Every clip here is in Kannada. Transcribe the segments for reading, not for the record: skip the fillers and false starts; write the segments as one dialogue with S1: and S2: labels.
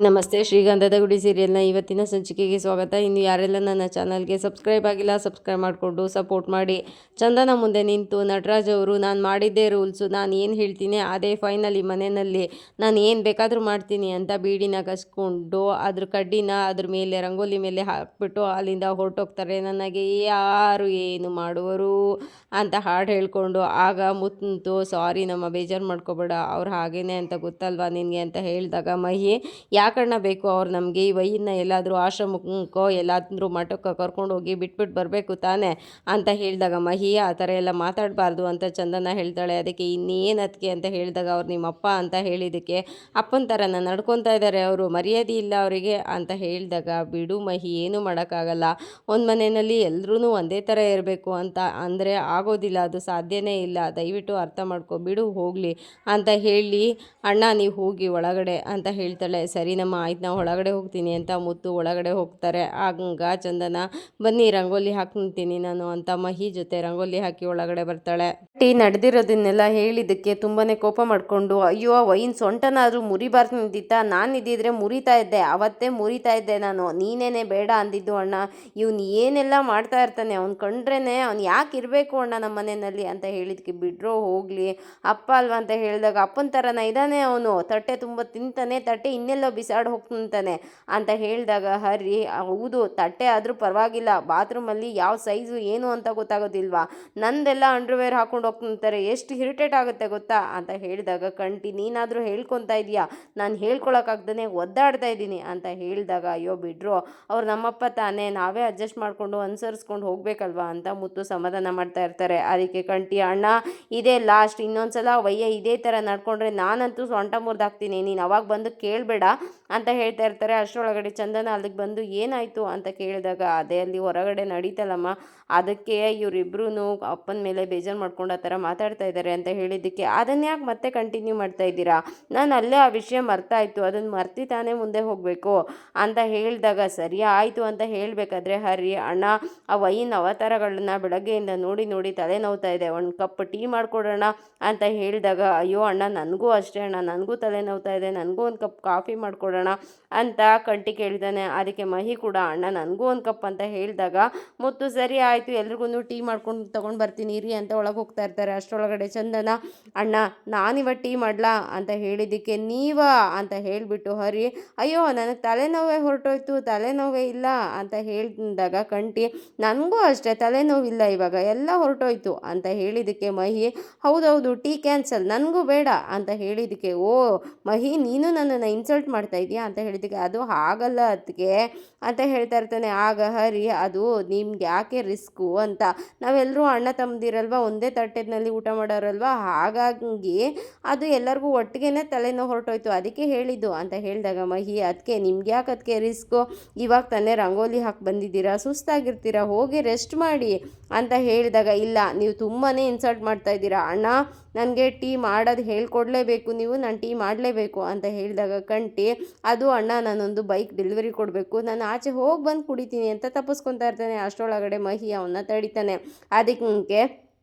S1: ನಮಸ್ತೆ. ಶ್ರೀಗಂಧದ ಗುಡಿ ಸೀರಿಯಲ್ನ ಇವತ್ತಿನ ಸಂಚಿಕೆಗೆ ಸ್ವಾಗತ. ಇನ್ನು ಯಾರೆಲ್ಲ ನನ್ನ ಚಾನಲ್ಗೆ ಸಬ್ಸ್ಕ್ರೈಬ್ ಆಗಿಲ್ಲ, ಸಬ್ಸ್ಕ್ರೈಬ್ ಮಾಡಿಕೊಂಡು ಸಪೋರ್ಟ್ ಮಾಡಿ. ಚಂದನ ಮುಂದೆ ನಿಂತು ನಟರಾಜ್ ಅವರು, ನಾನು ಮಾಡಿದ್ದೇ ರೂಲ್ಸು, ನಾನು ಏನು ಹೇಳ್ತೀನಿ ಅದೇ ಫೈನಲ್, ಈ ಮನೆಯಲ್ಲಿ ನಾನು ಏನು ಬೇಕಾದರೂ ಮಾಡ್ತೀನಿ ಅಂತ ಬೀಡಿನ ಕಸ್ಕೊಂಡು ಅದ್ರ ಕಡ್ಡಿನ ಅದ್ರ ಮೇಲೆ ರಂಗೋಲಿ ಮೇಲೆ ಹಾಕ್ಬಿಟ್ಟು ಅಲ್ಲಿಂದ ಹೊರಟೋಗ್ತಾರೆ. ನನಗೆ ಯಾರು ಏನು ಮಾಡುವರು ಅಂತ ಹಾಡು ಹೇಳ್ಕೊಂಡು. ಆಗ ಮುತ್ತು, ಸಾರಿ ನಮ್ಮ ಬೇಜಾರು ಮಾಡ್ಕೋಬೇಡ, ಅವ್ರು ಹಾಗೇನೆ ಅಂತ ಗೊತ್ತಲ್ವಾ ನಿನಗೆ ಅಂತ ಹೇಳಿದಾಗ ಮಹಿ, ಯಾಕಣ್ಣ ಬೇಕು ಅವ್ರು ನಮಗೆ, ಈ ವೈನ ಎಲ್ಲಾದರೂ ಆಶ್ರಮಕ್ಕೋ ಎಲ್ಲಾದರೂ ಮಠಕ್ಕೆ ಕರ್ಕೊಂಡು ಹೋಗಿ ಬಿಟ್ಬಿಟ್ಟು ಬರಬೇಕು ತಾನೇ ಅಂತ ಹೇಳಿದಾಗ ಮಹಿ, ಆ ಥರ ಎಲ್ಲ ಮಾತಾಡಬಾರ್ದು ಅಂತ ಚಂದನ ಹೇಳ್ತಾಳೆ. ಅದಕ್ಕೆ ಇನ್ನೇನು ಅದಕ್ಕೆ ಅಂತ ಹೇಳಿದಾಗ, ಅವ್ರು ನಿಮ್ಮಪ್ಪ ಅಂತ ಹೇಳಿದ್ದಕ್ಕೆ ಅಪ್ಪನ ಥರನ ನಡ್ಕೊತಾ ಇದ್ದಾರೆ ಅವರು, ಮರ್ಯಾದೆ ಇಲ್ಲ ಅವರಿಗೆ ಅಂತ ಹೇಳಿದಾಗ, ಬಿಡು ಮಹಿ, ಏನೂ ಮಾಡೋಕ್ಕಾಗಲ್ಲ, ಒಂದು ಮನೆಯಲ್ಲಿ ಎಲ್ಲರೂ ಒಂದೇ ಥರ ಇರಬೇಕು ಅಂತ ಅಂದರೆ ಆಗೋದಿಲ್ಲ, ಅದು ಸಾಧ್ಯನೇ ಇಲ್ಲ, ದಯವಿಟ್ಟು ಅರ್ಥ ಮಾಡ್ಕೊ, ಬಿಡು ಹೋಗಲಿ ಅಂತ ಹೇಳಿ, ಅಣ್ಣ ನೀವು ಹೋಗಿ ಒಳಗಡೆ ಅಂತ ಹೇಳ್ತಾಳೆ. ಸರಿನಮ್ಮ ಆಯ್ತು, ನಾವು ಒಳಗಡೆ ಹೋಗ್ತೀನಿ ಅಂತ ಮುತ್ತು ಒಳಗಡೆ ಹೋಗ್ತಾರೆ. ಆಗ ಚಂದನ, ಬನ್ನಿ ರಂಗೋಲಿ ಹಾಕ್ತೀನಿ ನಾನು ಅಂತ ಮಹಿ ಜೊತೆ ರಂಗೋಲಿ ಹಾಕಿ ಒಳಗಡೆ ಬರ್ತಾಳೆ. ನಡೆದಿರೋದನ್ನೆಲ್ಲ ಹೇಳಿದ್ದಕ್ಕೆ ತುಂಬಾ ಕೋಪ ಮಾಡಿಕೊಂಡು, ಅಯ್ಯೋ ವೈನ್ ಸೊಂಟನಾದರೂ ಮುರಿಬಾರ್ದು ನಿಂತಿತ್ತ, ನಾನು ಇದ್ದಿದ್ರೆ ಮುರಿತಾ ಇದ್ದೆ, ಅವತ್ತೇ ಮುರಿತಾ ಇದ್ದೆ ನಾನು, ನೀನೇನೆ ಬೇಡ ಅಂದಿದ್ದು ಅಣ್ಣ, ಇವನು ಏನೆಲ್ಲ ಮಾಡ್ತಾ ಇರ್ತಾನೆ, ಅವ್ನು ಕಂಡ್ರೇನೆ ಅವ್ನು ಯಾಕೆ ಇರಬೇಕು ಅಣ್ಣ ನಮ್ಮ ಮನೆಯಲ್ಲಿ ಅಂತ ಹೇಳಿದ್ಕೆ, ಬಿಡ್ರೋ ಹೋಗಲಿ ಅಪ್ಪ ಅಲ್ವಾ ಅಂತ ಹೇಳಿದಾಗ, ಅಪ್ಪನ ಥರನ ಇದ್ದಾನೆ ಅವನು, ತಟ್ಟೆ ತುಂಬ ತಿಂತಾನೆ, ತಟ್ಟೆ ಇನ್ನೆಲ್ಲೋ ಬಿಸಾಡಿ ಹೋಗ್ತಾನೆ ಅಂತ ಹೇಳಿದಾಗ ಹರಿ, ಹೌದು ತಟ್ಟೆ ಆದರೂ ಪರವಾಗಿಲ್ಲ, ಬಾತ್ರೂಮಲ್ಲಿ ಯಾವ ಸೈಜು ಏನು ಅಂತ ಗೊತ್ತಾಗೋದಿಲ್ವಾ, ನಂದೆಲ್ಲ ಅಂಡರ್ವೇರ್ ಹಾಕೊಂಡು ಹೋಗ್ತಾರೆ, ಎಷ್ಟು ಇರಿಟೇಟ್ ಆಗುತ್ತೆ ಗೊತ್ತಾ ಅಂತ ಹೇಳಿದಾಗ ಕಂಟಿ, ನೀನಾದರೂ ಹೇಳ್ಕೊತಾ ಇದೆಯಾ, ನಾನು ಹೇಳ್ಕೊಳಕ್ಕಾಗ್ದೇ ಒದ್ದಾಡ್ತಾ ಇದ್ದೀನಿ ಅಂತ ಹೇಳಿದಾಗ, ಅಯ್ಯೋ ಬಿಡ್ರೋ ಅವ್ರು ನಮ್ಮಪ್ಪ ತಾನೇ, ನಾವೇ ಅಡ್ಜಸ್ಟ್ ಮಾಡಿಕೊಂಡು ಅನುಸರಿಸ್ಕೊಂಡು ಹೋಗ್ಬೇಕಲ್ವಾ ಅಂತ ಮುತ್ತು ಸಮಾಧಾನ ಮಾಡ್ತಾ ಇರ್ತಾರೆ. ಅದಕ್ಕೆ ಕಂಟಿ, ಅಣ್ಣ ಇದೇ ಲಾಸ್ಟ್, ಇನ್ನೊಂದ್ಸಲ ವಯ್ಯ ಇದೇ ಥರ ನಡ್ಕೊಂಡ್ರೆ ನಾನಂತೂ ಸೊಂಟ ಮುರಿದಾಕ್ತೀನಿ, ನೀನು ಅವಾಗ ಬಂದು ಕೇಳಬೇಡ ಅಂತ ಹೇಳ್ತಾ ಇರ್ತಾರೆ. ಅಷ್ಟರೊಳಗಡೆ ಚಂದನ ಅಲ್ಲಿಗೆ ಬಂದು ಏನಾಯಿತು ಅಂತ ಕೇಳಿದಾಗ, ಅದೇ ಅಲ್ಲಿ ಹೊರಗಡೆ ನಡೀತಲ್ಲಮ್ಮ, ಅದಕ್ಕೆ ಇವರಿಬ್ರು ಅಪ್ಪನ ಮೇಲೆ ಬೇಜಾರು ಮಾಡ್ಕೊಂಡು ಆ ಥರ ಮಾತಾಡ್ತಾ ಇದ್ದಾರೆ ಅಂತ ಹೇಳಿದ್ದಕ್ಕೆ, ಅದನ್ನು ಯಾಕೆ ಮತ್ತೆ ಕಂಟಿನ್ಯೂ ಮಾಡ್ತಾ ಇದ್ದೀರಾ, ನಾನು ಅಲ್ಲೇ ಆ ವಿಷಯ ಮರ್ತಾಯಿತು, ಅದನ್ನು ಮರ್ತಿ ತಾನೇ ಮುಂದೆ ಹೋಗಬೇಕು ಅಂತ ಹೇಳಿದಾಗ, ಸರಿ ಆಯಿತು ಅಂತ ಹೇಳಬೇಕಾದ್ರೆ ಹರಿ, ಅಣ್ಣ ಆ ವೈನ್ ಅವತಾರಗಳನ್ನ ಬೆಳಗ್ಗೆಯಿಂದ ನೋಡಿ ನೋಡಿ ತಲೆ ನೋವ್ತಾ ಇದೆ, ಒಂದು ಕಪ್ ಟೀ ಮಾಡಿಕೊಡೋಣ ಅಂತ ಹೇಳಿದಾಗ, ಅಯ್ಯೋ ಅಣ್ಣ ನನಗೂ ಅಷ್ಟೇ ಅಣ್ಣ, ನನಗೂ ತಲೆ ನೋವ್ತಾ ಇದೆ, ನನಗೂ ಒಂದು ಕಪ್ ಕಾಫಿ ಮಾಡಿಕೊಡೋಣ ಅಂತ ಕಂಟಿ ಕೇಳಿದಾನೆ. ಅದಕ್ಕೆ ಮಹಿ ಕೂಡ, ಅಣ್ಣ ನನಗೂ ಒಂದು ಕಪ್ ಅಂತ ಹೇಳಿದಾಗ ಮುತ್ತು, ಸರಿ ಆಯಿತು ಎಲ್ರಿಗೂ ಟೀ ಮಾಡ್ಕೊಂಡು ತೊಗೊಂಡು ಬರ್ತೀನಿ ರೀ ಅಂತ ಒಳಗೆ ಹೋಗ್ತಾ ಇರ್ತಾರೆ. ಅಷ್ಟರೊಳಗಡೆ ಚಂದನ, ಅಣ್ಣ ನಾನಿವತ್ತು ಟೀ ಮಾಡಲಾ ಅಂತ ಹೇಳಿದ್ದಕ್ಕೆ, ನೀವಾ ಅಂತ ಹೇಳಿಬಿಟ್ಟು ಹರಿ, ಅಯ್ಯೋ ನನಗೆ ತಲೆನೋವೇ ಹೊರಟೋಯ್ತು, ತಲೆನೋವೇ ಇಲ್ಲ ಅಂತ ಹೇಳಿದಾಗ ಕಂಟಿ, ನನಗೂ ಅಷ್ಟೇ ತಲೆನೋವಿಲ್ಲ ಇವಾಗ, ಎಲ್ಲ ಹೊರಟೋಯ್ತು ಅಂತ ಹೇಳಿದ್ದಕ್ಕೆ ಮಹಿ, ಹೌದೌದು ಟೀ ಕ್ಯಾನ್ಸಲ್, ನನಗೂ ಬೇಡ ಅಂತ ಹೇಳಿದ್ದಕ್ಕೆ, ಓ ಮಹಿ ನೀನು ನನ್ನನ್ನು ಇನ್ಸಲ್ಟ್ ಮಾಡ್ತಾ ಇದೆಯಾ ಅಂತ ಹೇಳಿದ್ದಕ್ಕೆ, ಅದು ಹಾಗಲ್ಲ ಅದಕ್ಕೆ ಅಂತ ಹೇಳ್ತಾ ಇರ್ತಾನೆ. ಆಗ ಹರಿ, ಅದು ನಿಮ್ಗೆ ಯಾಕೆ ರಿಸ್ಕು ಅಂತ, ನಾವೆಲ್ಲರೂ ಅಣ್ಣ ತಮ್ಮದಿರಲ್ವ, ಒಂದೇ ತಟ್ಟೆನಲ್ಲಿ ಊಟ ಮಾಡೋರಲ್ವ, ಹಾಗಾಗಿ ಅದು ಎಲ್ಲರಿಗೂ ಒಟ್ಟಿಗೆ ತಲೆನೋವು ಹೊರಟೋಯ್ತು, ಅದಕ್ಕೆ ಹೇಳಿದ್ದು ಅಂತ ಹೇಳಿದಾಗ ಮಹಿ, ಅದಕ್ಕೆ ನಿಮ್ಗೆ ಯಾಕೆ ಅದಕ್ಕೆ ರಿಸ್ಕು, ಇವಾಗ ತಾನೇ ರಂಗೋಲಿ ಹಾಕಿ ಬಂದಿದ್ದೀರಾ, ಸುಸ್ತಾಗಿರ್ತೀರಾ, ಹೋಗಿ ರೆಸ್ಟ್ ಮಾಡಿ ಅಂತ ಹೇಳಿದಾಗ, ಇಲ್ಲ ನೀವು ತುಂಬಾ ಇನ್ಸಲ್ಟ್ ಮಾಡ್ತಾ ಇದ್ದೀರಾ ಅಣ್ಣ, ನನಗೆ ಟೀ ಮಾಡೋದು ಹೇಳ್ಕೊಡ್ಲೇಬೇಕು ನೀವು, ನಾನು ಟೀ ಮಾಡಲೇಬೇಕು ಅಂತ ಹೇಳಿದಾಗ ಕಂಟಿ, ಅದು ಅಣ್ಣ ನಾನೊಂದು ಬೈಕ್ ಡೆಲಿವರಿ ಕೊಡಬೇಕು, ನಾನು ಆಚೆ ಹೋಗಿ ಬಂದು ಕುಡಿತೀನಿ ಅಂತ ತಪ್ಪಿಸ್ಕೊತಾ ಇರ್ತಾನೆ. ಅಷ್ಟರೊಳಗಡೆ ಮಹಿ ಅವನ್ನ ತಡಿತಾನೆ. ಅದಕ್ಕೆ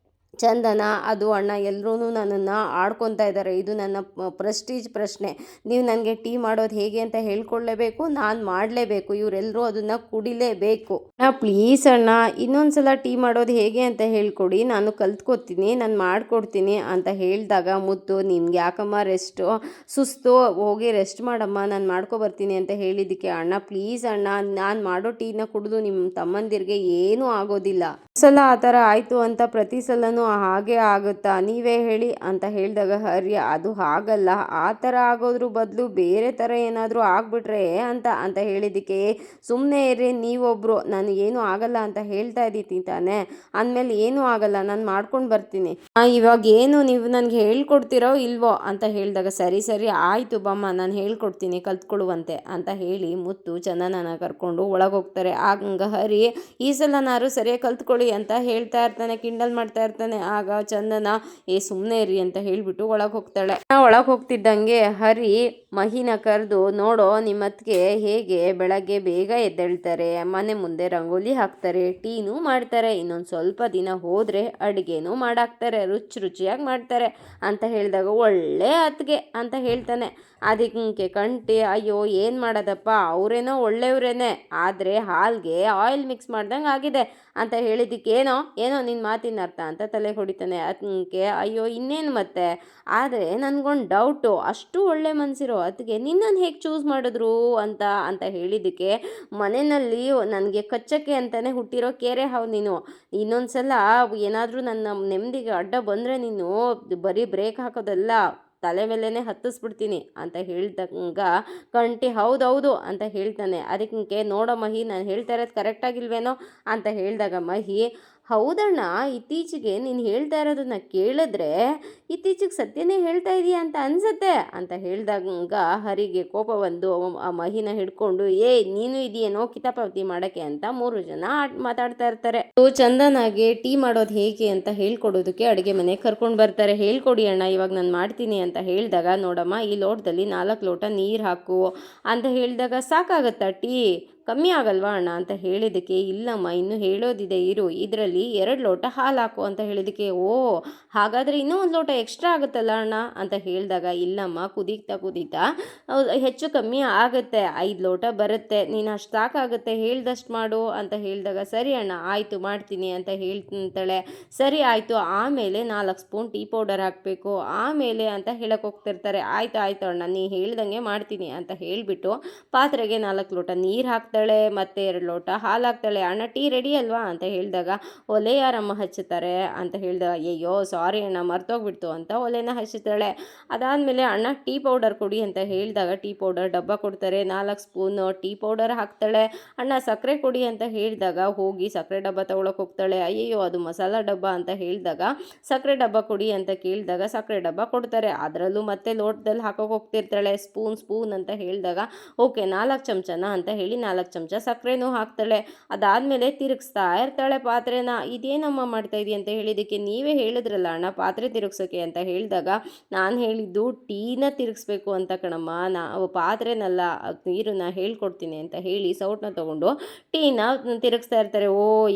S1: ಚಂದನ, ಅದು ಅಣ್ಣ ಎಲ್ಲರೂ ನನ್ನನ್ನು ಆಡ್ಕೊತಾ ಇದ್ದಾರೆ, ಇದು ನನ್ನ ಪ್ರೆಸ್ಟೀಜ್ ಪ್ರಶ್ನೆ, ನೀವು ನನಗೆ ಟೀ ಮಾಡೋದು ಹೇಗೆ ಅಂತ ಹೇಳ್ಕೊಳ್ಳೇಬೇಕು, ನಾನು ಮಾಡಲೇಬೇಕು, ಇವರೆಲ್ಲರೂ ಅದನ್ನು ಕುಡಿಲೇಬೇಕು, ಪ್ಲೀಸ್ ಅಣ್ಣ ಇನ್ನೊಂದು ಸಲ ಟೀ ಮಾಡೋದು ಹೇಗೆ ಅಂತ ಹೇಳ್ಕೊಡಿ, ನಾನು ಕಲ್ತ್ಕೊತೀನಿ, ನಾನು ಮಾಡಿಕೊಡ್ತೀನಿ ಅಂತ ಹೇಳಿದಾಗ ಮುತ್ತು, ನಿಮ್ಗೆ ಯಾಕಮ್ಮ ರೆಸ್ಟು, ಸುಸ್ತು, ಹೋಗಿ ರೆಸ್ಟ್ ಮಾಡಮ್ಮ, ನಾನು ಮಾಡ್ಕೊಬರ್ತೀನಿ ಅಂತ ಹೇಳಿದ್ದಕ್ಕೆ, ಅಣ್ಣ ಪ್ಲೀಸ್ ಅಣ್ಣ, ನಾನು ಮಾಡೋ ಟೀನ ಕುಡಿದು ನಿಮ್ಮ ತಮ್ಮಂದಿರಿಗೆ ಏನೂ ಆಗೋದಿಲ್ಲ, ಸಲ ಆ ಥರ ಆಯಿತು ಅಂತ ಪ್ರತಿ ಸಲನೂ ಹಾಗೆ ಆಗುತ್ತಾ, ನೀವೇ ಹೇಳಿ ಅಂತ ಹೇಳಿದಾಗ ಹರಿ, ಅದು ಹಾಗಲ್ಲ, ಆ ಥರ ಆಗೋದ್ರ ಬದಲು ಬೇರೆ ಥರ ಏನಾದರೂ ಆಗಿಬಿಟ್ರೆ ಅಂತ ಅಂತ ಹೇಳಿದ್ದಕ್ಕೆ, ಸುಮ್ಮನೆ ಇರ್ರಿ ನೀವೊಬ್ಬರು, ನಾನು ಏನೂ ಆಗಲ್ಲ ಅಂತ ಹೇಳ್ತಾ ಇದ್ದೀನಿ ತಾನೆ, ಅಂದಮೇಲೆ ಏನೂ ಆಗಲ್ಲ, ನಾನು ಮಾಡ್ಕೊಂಡು ಬರ್ತೀನಿ, ಇವಾಗ ಏನು ನೀವು ನನಗೆ ಹೇಳ್ಕೊಡ್ತೀರೋ ಇಲ್ವೋ ಅಂತ ಹೇಳಿದಾಗ, ಸರಿ ಸರಿ ಆಯಿತು ಬಮ್ಮ ನಾನು ಹೇಳ್ಕೊಡ್ತೀನಿ ಕಲ್ತ್ಕೊಳ್ಳುವಂತೆ ಅಂತ ಹೇಳಿ ಮುತ್ತು ಚಂದನನ ಕರ್ಕೊಂಡು ಒಳಗೆ ಹೋಗ್ತಾರೆ. ಆಗ ಹರಿ, ಈ ಸಲ ನಾನು ಸರಿಯಾಗಿ ಕಲ್ತ್ಕೊಳ್ಳಿ ಅಂತ ಹೇಳ್ತಾ ಇರ್ತಾನೆ, ಕಿಂಡಲ್ ಮಾಡ್ತಾ ಇರ್ತಾನೆ. ಆಗ ಚಂದನ, ಸುಮ್ಮನೆ ಇರಿ ಅಂತ ಹೇಳಿಬಿಟ್ಟು ಒಳಗೆ ಹೋಗ್ತಾಳೆ. ಒಳಗೆ ಹೋಗ್ತಿದ್ದಂಗೆ ಹರಿ ಮಹಿನ ಕರೆದು, ನೋಡೋ ನಿಮ್ಮತ್ತಿಗೆ ಹೇಗೆ ಬೆಳಗ್ಗೆ ಬೇಗ ಎದ್ದೇಳ್ತಾರೆ, ಮನೆ ಮುಂದೆ ರಂಗೋಲಿ ಹಾಕ್ತಾರೆ, ಟೀನೂ ಮಾಡ್ತಾರೆ, ಇನ್ನೊಂದು ಸ್ವಲ್ಪ ದಿನ ಹೋದರೆ ಅಡುಗೆನೂ ಮಾಡಾಕ್ತಾರೆ, ರುಚಿಯಾಗಿ ಮಾಡ್ತಾರೆ ಅಂತ ಹೇಳಿದಾಗ, ಒಳ್ಳೆ ಅತ್ತಿಗೆ ಅಂತ ಹೇಳ್ತಾನೆ. ಅದಕ್ಕೆ ಕಂಟಿ ಅಯ್ಯೋ ಏನು ಮಾಡೋದಪ್ಪ, ಅವರೇನೋ ಒಳ್ಳೆಯವರೇನೆ, ಆದರೆ ಹಾಲ್ಗೆ ಆಯಿಲ್ ಮಿಕ್ಸ್ ಮಾಡ್ದಂಗೆ ಆಗಿದೆ ಅಂತ ಹೇಳಿದ್ದಕ್ಕೆ ಏನೋ ಏನೋ ನಿನ್ನ ಮಾತಿನ ಅರ್ಥ ಅಂತ ತಲೆ ಹೊಡಿತಾನೆ. ಅದಕ್ಕೆ ಅಯ್ಯೋ ಇನ್ನೇನು ಮತ್ತೆ, ಆದರೆ ನನಗೊಂದು ಡೌಟು, ಅಷ್ಟು ಒಳ್ಳೆ ಮನಸ್ಸಿರೋ ಅದಕ್ಕೆ ನಿನ್ನನ್ನು ಹೇಗೆ ಚೂಸ್ ಮಾಡಿದ್ರು ಅಂತ ಅಂತ ಹೇಳಿದ್ದಕ್ಕೆ, ಮನೆಯಲ್ಲಿ ನನಗೆ ಕಚ್ಚಕ್ಕೆ ಅಂತಲೇ ಹುಟ್ಟಿರೋ ಕೆರೆ ಹಾವು ನೀನು, ಇನ್ನೊಂದು ಸಲ ಏನಾದರೂ ನನ್ನ ನೆಮ್ಮದಿಗೆ ಅಡ್ಡ ಬಂದರೆ ನೀನು ಬರೀ ಬ್ರೇಕ್ ಹಾಕೋದಲ್ಲ, ತಲೆ ಮೇಲೇ ಹತ್ತಿಸ್ಬಿಡ್ತೀನಿ ಅಂತ ಹೇಳ್ದಂಗ ಕಂಟಿ ಹೌದೌದು ಅಂತ ಹೇಳ್ತಾನೆ. ಅದಕ್ಕೆ ನೋಡೋ ಮಹಿ, ನಾನು ಹೇಳ್ತಾ ಇರೋದು ಕರೆಕ್ಟಾಗಿಲ್ವೇನೋ ಅಂತ ಹೇಳಿದಾಗ ಮಹಿ, ಹೌದಣ್ಣ, ಇತ್ತೀಚೆಗೆ ನೀನು ಹೇಳ್ತಾ ಇರೋದನ್ನ ಕೇಳಿದ್ರೆ ಇತ್ತೀಚೆಗೆ ಸತ್ಯನೇ ಹೇಳ್ತಾ ಇದೀಯ ಅಂತ ಅನ್ಸುತ್ತೆ ಅಂತ ಹೇಳಿದಾಗ ಹರಿಗೆ ಕೋಪ ಬಂದು ಆ ಮಹಿನ ಹಿಡ್ಕೊಂಡು, ನೀನು ಇದೆಯೇನೋ ಕಿತಾಪತಿ ಮಾಡೋಕ್ಕೆ ಅಂತ 3 ಜನ ಮಾತಾಡ್ತಾ ಇರ್ತಾರೆ. ಚಂದನಾಗೆ ಟೀ ಮಾಡೋದು ಹೇಗೆ ಅಂತ ಹೇಳ್ಕೊಡೋದಕ್ಕೆ ಅಡುಗೆ ಮನೆ ಕರ್ಕೊಂಡು ಬರ್ತಾರೆ. ಹೇಳ್ಕೊಡಿ ಅಣ್ಣ, ಇವಾಗ ನಾನು ಮಾಡ್ತೀನಿ ಅಂತ ಹೇಳಿದಾಗ, ನೋಡಮ್ಮ ಈ ಲೋಟದಲ್ಲಿ 4 ಲೋಟ ನೀರು ಹಾಕು ಅಂತ ಹೇಳಿದಾಗ, ಸಾಕಾಗತ್ತಾ ಟೀ, ಕಮ್ಮಿ ಆಗಲ್ವಾ ಅಣ್ಣ ಅಂತ ಹೇಳಿದ್ದಕ್ಕೆ, ಇಲ್ಲಮ್ಮ ಇನ್ನೂ ಹೇಳೋದಿದೆ ಇರು, ಇದರಲ್ಲಿ 2 ಲೋಟ ಹಾಲು ಹಾಕು ಅಂತ ಹೇಳಿದ್ದಕ್ಕೆ, ಹಾಗಾದರೆ ಇನ್ನೂ 1 ಲೋಟ ಎಕ್ಸ್ಟ್ರಾ ಆಗುತ್ತಲ್ಲ ಅಣ್ಣ ಅಂತ ಹೇಳಿದಾಗ, ಇಲ್ಲಮ್ಮ ಕುದೀತಾ ಹೆಚ್ಚು ಕಮ್ಮಿ ಆಗುತ್ತೆ, 5 ಲೋಟ ಬರುತ್ತೆ, ನೀನು ಅಷ್ಟು ಸಾಕಾಗುತ್ತೆ, ಹೇಳ್ದಷ್ಟು ಮಾಡು ಅಂತ ಹೇಳಿದಾಗ, ಸರಿ ಅಣ್ಣ ಆಯಿತು ಮಾಡ್ತೀನಿ ಅಂತ ಹೇಳ್ತಾಳೆ. ಸರಿ ಆಯಿತು, ಆಮೇಲೆ 4 ಸ್ಪೂನ್ ಟೀ ಪೌಡರ್ ಹಾಕಬೇಕು, ಆಮೇಲೆ ಅಂತ ಹೇಳಕ್ಕೆ ಹೋಗ್ತಿರ್ತಾರೆ. ಆಯಿತು ಅಣ್ಣ, ನೀ ಹೇಳ್ದಂಗೆ ಮಾಡ್ತೀನಿ ಅಂತ ಹೇಳಿಬಿಟ್ಟು ಪಾತ್ರೆಗೆ 4 ಲೋಟ ನೀರು ಹಾಕ್ತಾಳೆ, ಮತ್ತೆ 2 ಲೋಟ ಹಾಲು ಹಾಕ್ತಾಳೆ. ಅಣ್ಣ ಟೀ ರೆಡಿ ಅಲ್ವಾ ಅಂತ ಹೇಳಿದಾಗ, ಒಲೆ ಯಾರಮ್ಮ ಹಚ್ಚುತ್ತಾರೆ ಅಂತ ಹೇಳಿದಾಗ, ಅಯ್ಯೋ ಸಾರಿ ಅಣ್ಣ ಮರ್ತೋಗ್ಬಿಡ್ತು ಅಂತ ಒಲೆನ ಹಚ್ಚುತ್ತಾಳೆ. ಅದಾದಮೇಲೆ ಅಣ್ಣ ಟೀ ಪೌಡರ್ ಕೊಡಿ ಅಂತ ಹೇಳಿದಾಗ ಟೀ ಪೌಡರ್ ಡಬ್ಬ ಕೊಡ್ತಾರೆ, 4 ಸ್ಪೂನ್ ಟೀ ಪೌಡರ್ ಹಾಕ್ತಾಳೆ. ಅಣ್ಣ ಸಕ್ಕರೆ ಕೊಡಿ ಅಂತ ಹೇಳಿದಾಗ ಹೋಗಿ ಸಕ್ಕರೆ ಡಬ್ಬ ತೊಗೊಳಕ್ಕೆ ಹೋಗ್ತಾಳೆ. ಅಯ್ಯಯ್ಯೋ ಅದು ಮಸಾಲ ಡಬ್ಬ ಅಂತ ಹೇಳಿದಾಗ ಸಕ್ಕರೆ ಡಬ್ಬ ಕೊಡಿ ಅಂತ ಕೇಳಿದಾಗ ಸಕ್ಕರೆ ಡಬ್ಬ ಕೊಡ್ತಾರೆ. ಅದರಲ್ಲೂ ಮತ್ತೆ ಲೋಟದಲ್ಲಿ ಹಾಕೋಕೆ ಹೋಗ್ತಿರ್ತಾಳೆ. ಸ್ಪೂನ್ ಅಂತ ಹೇಳಿದಾಗ ಓಕೆ 4 ಚಮಚನ ಅಂತ ಹೇಳಿ 4 ಚಮಚ ಸಕ್ಕರೆನೂ ಹಾಕ್ತಾಳೆ. ಅದಾದಮೇಲೆ ತಿರುಗಿಸ್ತಾ ಇರ್ತಾಳೆ ಪಾತ್ರೆನ. ಇದೇನಮ್ಮ ಮಾಡ್ತಾ ಇದೀಯ ಅಂತ ಹೇಳಿದ್ದಕ್ಕೆ, ನೀವೇ ಹೇಳಿದ್ರಲ್ಲ ಅಣ್ಣ ಪಾತ್ರೆ ತಿರುಗ್ಸೋಕೆ ಅಂತ ಹೇಳಿದಾಗ, ನಾನು ಹೇಳಿದ್ದು ಟೀನ ತಿರುಗಿಸ್ಬೇಕು ಅಂತ ಕಣಮ್ಮ, ನಾವು ಪಾತ್ರೆನಲ್ಲ, ನೀರನ್ನ ಹೇಳ್ಕೊಡ್ತೀನಿ ಅಂತ ಹೇಳಿ ಸೌಟನ್ನ ತೊಗೊಂಡು ಟೀನ ತಿರುಗಿಸ್ತಾ ಇರ್ತಾರೆ.